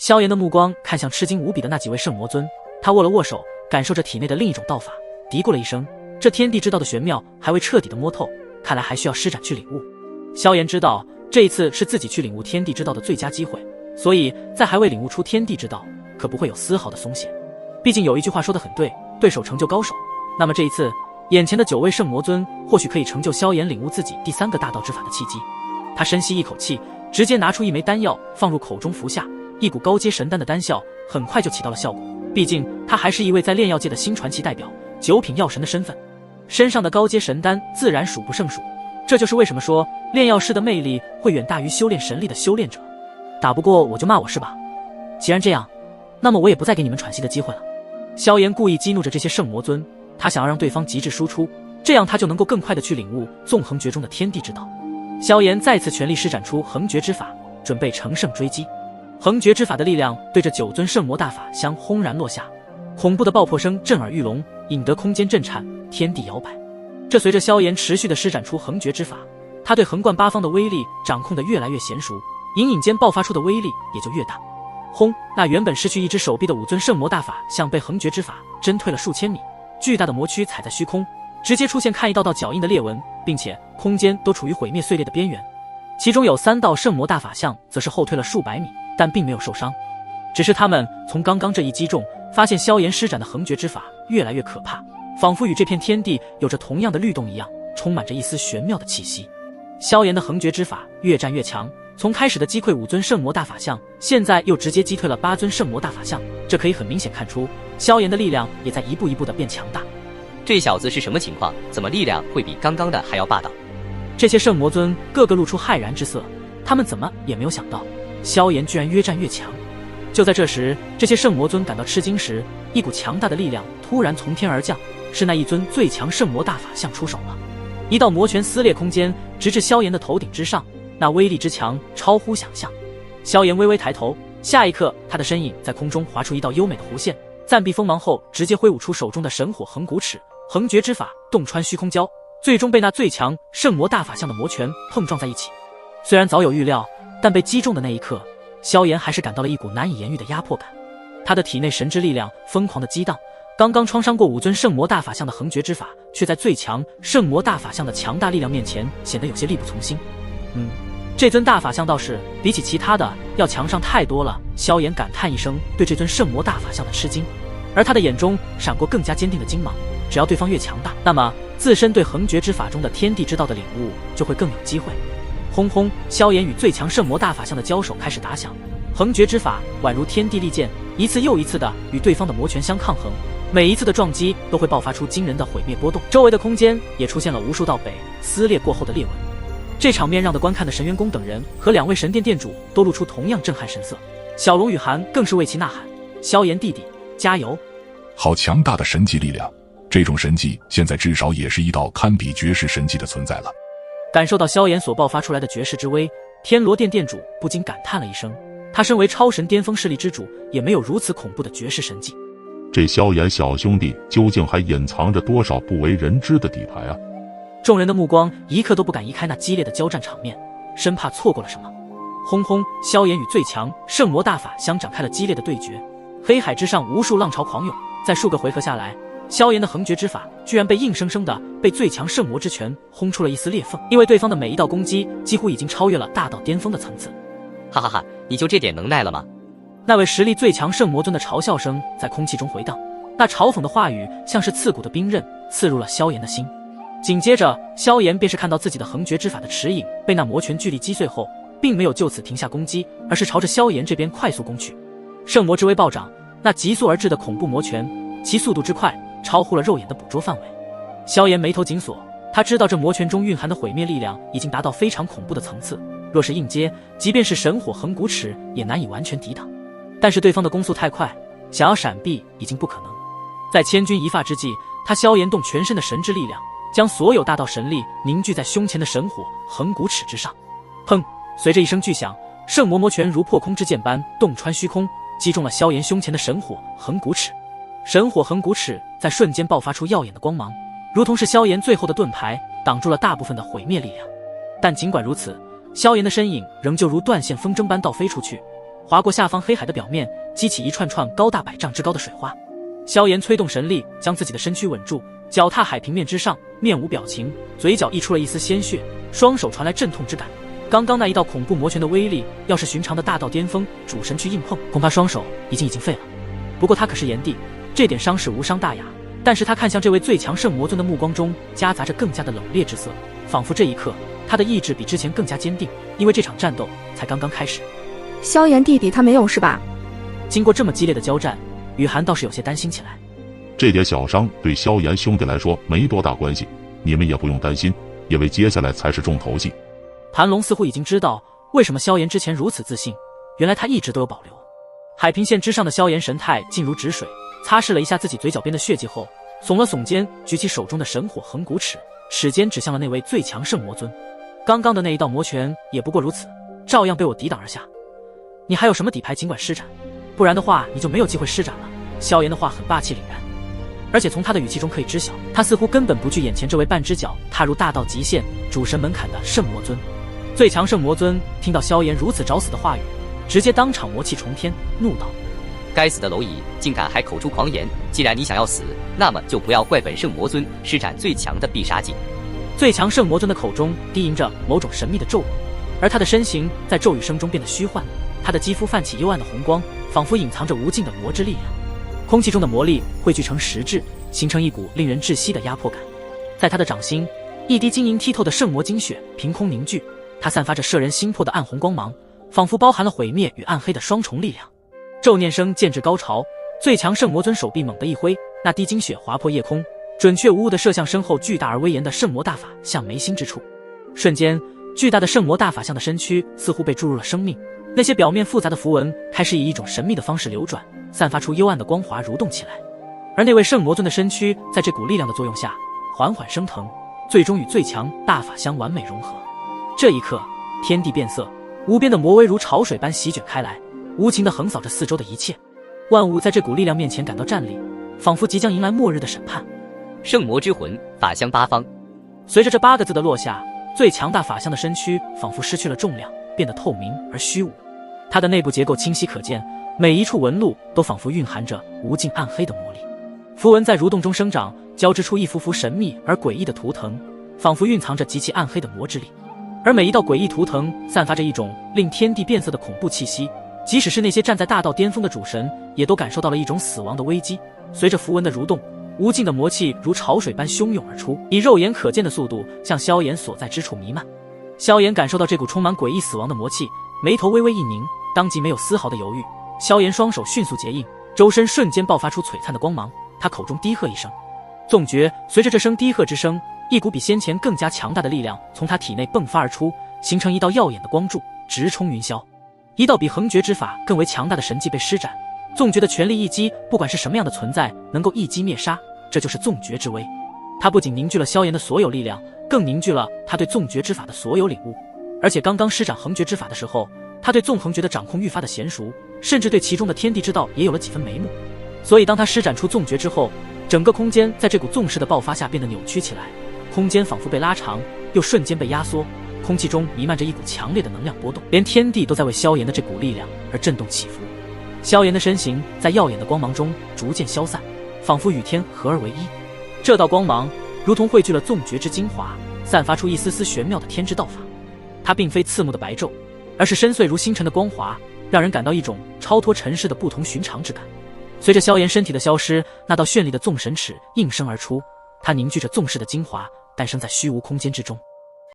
萧炎的目光看向吃惊无比的那几位圣魔尊，他握了握手，感受着体内的另一种道法，嘀咕了一声：“这天地之道的玄妙还未彻底的摸透，看来还需要施展去领悟。”萧炎知道这一次是自己去领悟天地之道的最佳机会，所以在还未领悟出天地之道，可不会有丝毫的松懈。毕竟有一句话说得很对，对手成就高手。那么这一次，眼前的9位圣魔尊或许可以成就萧炎领悟自己第3个大道之法的契机。他深吸一口气，直接拿出一枚丹药放入口中服下，一股高阶神丹的丹效很快就起到了效果。毕竟他还是一位在炼药界的新传奇代表，9品药神的身份，身上的高阶神丹自然数不胜数。这就是为什么说炼药师的魅力会远大于修炼神力的修炼者。打不过我就骂我是吧？既然这样，那么我也不再给你们喘息的机会了。萧炎故意激怒着这些圣魔尊，他想要让对方极致输出，这样他就能够更快的去领悟纵横诀中的天地之道。萧炎再次全力施展出横诀之法，准备乘胜追击。横诀之法的力量对着9尊圣魔大法相轰然落下，恐怖的爆破声震耳欲聋，引得空间震颤，天地摇摆。这随着萧炎持续的施展出横诀之法，他对横贯八方的威力掌控得越来越娴熟，隐隐间爆发出的威力也就越大。轰！那原本失去一只手臂的5尊圣魔大法像被横诀之法震退了数千米，巨大的魔躯踩在虚空，直接出现看一道道脚印的裂纹，并且空间都处于毁灭碎裂的边缘。其中有3道圣魔大法像则是后退了数百米，但并没有受伤。只是他们从刚刚这一击中，发现萧炎施展的横诀之法越来越可怕，仿佛与这片天地有着同样的律动一样，充满着一丝玄妙的气息。萧炎的横诀之法越战越强，从开始的击溃5尊圣魔大法像，现在又直接击退了8尊圣魔大法像，这可以很明显看出萧炎的力量也在一步一步的变强大。这小子是什么情况？怎么力量会比刚刚的还要霸道？这些圣魔尊个个露出骇然之色，他们怎么也没有想到萧炎居然越战越强。就在这时，这些圣魔尊感到吃惊时，一股强大的力量突然从天而降，是那一尊最强圣魔大法像出手了。一道魔拳撕裂空间，直至萧炎的头顶之上，那威力之强超乎想象。萧炎微微抬头，下一刻他的身影在空中划出一道优美的弧线，暂避锋芒后直接挥舞出手中的神火横骨尺，横诀之法洞穿虚空胶，最终被那最强圣魔大法像的魔拳碰撞在一起。虽然早有预料，但被击中的那一刻，萧炎还是感到了一股难以言喻的压迫感。他的体内神之力量疯狂的激荡，刚刚创伤过5尊圣魔大法像的横诀之法，却在最强圣魔大法像的强大力量面前显得有些力不从心。这尊大法像倒是比起其他的要强上太多了。萧炎感叹一声，对这尊圣魔大法像的吃惊，而他的眼中闪过更加坚定的精芒。只要对方越强大，那么自身对横诀之法中的天地之道的领悟就会更有机会。轰轰！萧炎与最强圣魔大法像的交手开始打响，横诀之法宛如天地利剑，一次又一次的与对方的魔拳相抗衡，每一次的撞击都会爆发出惊人的毁灭波动，周围的空间也出现了无数道被撕裂过后的裂纹。这场面让得观看的神元宫等人和2位神殿殿主都露出同样震撼神色，小龙与寒更是为其呐喊：“萧炎弟弟，加油！”好强大的神迹力量，这种神迹现在至少也是一道堪比绝世神迹的存在了。感受到萧炎所爆发出来的绝世之威，天罗殿殿主不禁感叹了一声。他身为超神巅峰势力之主，也没有如此恐怖的绝世神迹。这萧炎小兄弟究竟还隐藏着多少不为人知的底牌啊？众人的目光一刻都不敢移开那激烈的交战场面，生怕错过了什么。轰轰！萧炎与最强圣魔大法相展开了激烈的对决，黑海之上无数浪潮狂涌。在数个回合下来，萧炎的横诀之法居然被硬生生的被最强圣魔之拳轰出了一丝裂缝，因为对方的每一道攻击几乎已经超越了大道巅峰的层次。哈哈哈，你就这点能耐了吗？那位实力最强圣魔尊的嘲笑声在空气中回荡，那嘲讽的话语像是刺骨的冰刃，刺入了萧炎的心。紧接着，萧炎便是看到自己的横诀之法的齿影被那魔拳巨力击碎后，并没有就此停下攻击，而是朝着萧炎这边快速攻去。圣魔之威暴涨，那急速而至的恐怖魔拳，其速度之快超乎了肉眼的捕捉范围。萧炎眉头紧锁，他知道这魔拳中蕴含的毁灭力量已经达到非常恐怖的层次，若是硬接，即便是神火横骨尺也难以完全抵挡。但是对方的攻速太快，想要闪避已经不可能。在千钧一发之际，他萧炎动全身的神之力量，将所有大道神力凝聚在胸前的神火横骨尺之上。砰！随着一声巨响，圣魔魔拳如破空之剑般洞穿虚空，击中了萧炎胸前的神火横骨尺。神火横骨尺在瞬间爆发出耀眼的光芒，如同是萧炎最后的盾牌，挡住了大部分的毁灭力量。但尽管如此，萧炎的身影仍旧如断线风筝般倒飞出去，划过下方黑海的表面，激起一串串高大100丈之高的水花。萧炎催动神力，将自己的身躯稳住，脚踏海平面之上，面无表情，嘴角溢出了一丝鲜血，双手传来阵痛之感。刚刚那一道恐怖魔拳的威力，要是寻常的大道巅峰主神去硬碰，恐怕双手已经废了。不过他可是炎帝，这点伤势无伤大雅。但是他看向这位最强圣魔尊的目光中夹杂着更加的冷冽之色，仿佛这一刻他的意志比之前更加坚定，因为这场战斗才刚刚开始。萧炎弟弟他没有事吧？经过这么激烈的交战，雨涵倒是有些担心起来。这点小伤对萧炎兄弟来说没多大关系，你们也不用担心，因为接下来才是重头戏。盘龙似乎已经知道为什么萧炎之前如此自信，原来他一直都有保留。海平线之上的萧炎神态静如止水，擦拭了一下自己嘴角边的血迹后，耸了耸肩，举起手中的神火横骨尺，齿尖指向了那位最强圣魔尊。刚刚的那一道魔拳也不过如此，照样被我抵挡而下。你还有什么底牌尽管施展，不然的话你就没有机会施展了。萧炎的话很霸气凛然，而且从他的语气中可以知晓，他似乎根本不惧眼前这位半只脚踏入大道极限主神门槛的圣魔尊。最强圣魔尊听到萧炎如此找死的话语，直接当场魔气冲天，怒道：该死的蝼蚁，竟敢还口出狂言！既然你想要死，那么就不要怪本圣魔尊施展最强的必杀技。最强圣魔尊的口中低吟着某种神秘的咒语，而他的身形在咒语声中变得虚幻，他的肌肤泛起幽暗的红光，仿佛隐藏着无尽的魔之力量。空气中的魔力汇聚成实质，形成一股令人窒息的压迫感。在他的掌心，一滴晶莹剔透的圣魔精血凭空凝聚，它散发着摄人心魄的暗红光芒，仿佛包含了毁灭与暗黑的双重力量。咒念声渐至高潮，最强圣魔尊手臂猛地一挥，那滴精血划破夜空，准确无误地射向身后巨大而威严的圣魔大法像眉心之处。瞬间，巨大的圣魔大法像的身躯似乎被注入了生命，那些表面复杂的符文开始以一种神秘的方式流转，散发出幽暗的光华蠕动起来。而那位圣魔尊的身躯在这股力量的作用下缓缓升腾，最终与最强大法相完美融合。这一刻，天地变色，无边的魔威如潮水般席卷开来，无情地横扫着四周的一切。万物在这股力量面前感到战栗，仿佛即将迎来末日的审判。圣魔之魂，法相八方。随着这8个字的落下，最强大法相的身躯仿佛失去了重量，变得透明而虚无。它的内部结构清晰可见，每一处纹路都仿佛蕴含着无尽暗黑的魔力。符文在蠕动中生长，交织出一幅幅神秘而诡异的图腾，仿佛蕴藏着极其暗黑的魔之力。而每一道诡异图腾散发着一种令天地变色的恐怖气息，即使是那些站在大道巅峰的主神，也都感受到了一种死亡的危机。随着符文的蠕动，无尽的魔气如潮水般汹涌而出，以肉眼可见的速度向萧炎所在之处弥漫。萧炎感受到这股充满诡异死亡的魔气，眉头微微一凝，当即没有丝毫的犹豫。萧炎双手迅速结印，周身瞬间爆发出璀璨的光芒，他口中低喝一声纵诀。随着这声低喝之声，一股比先前更加强大的力量从他体内迸发而出，形成一道耀眼的光柱，直冲云霄。一道比横诀之法更为强大的神技被施展，纵诀的全力一击，不管是什么样的存在，能够一击灭杀，这就是纵诀之威。它不仅凝聚了萧炎的所有力量，更凝聚了他对纵诀之法的所有领悟。而且刚刚施展横诀之法的时候，他对纵横诀的掌控愈发的娴熟，甚至对其中的天地之道也有了几分眉目。所以当他施展出纵诀之后，整个空间在这股纵势的爆发下变得扭曲起来，空间仿佛被拉长，又瞬间被压缩，空气中弥漫着一股强烈的能量波动，连天地都在为萧炎的这股力量而震动起伏。萧炎的身形在耀眼的光芒中逐渐消散，仿佛与天合而为一。这道光芒如同汇聚了纵诀之精华，散发出一丝丝玄妙的天之道法。它并非刺目的白昼，而是深邃如星辰的光华，让人感到一种超脱尘世的不同寻常之感。随着萧炎身体的消失，那道绚丽的纵神尺应声而出，它凝聚着纵世的精华，诞生在虚无空间之中。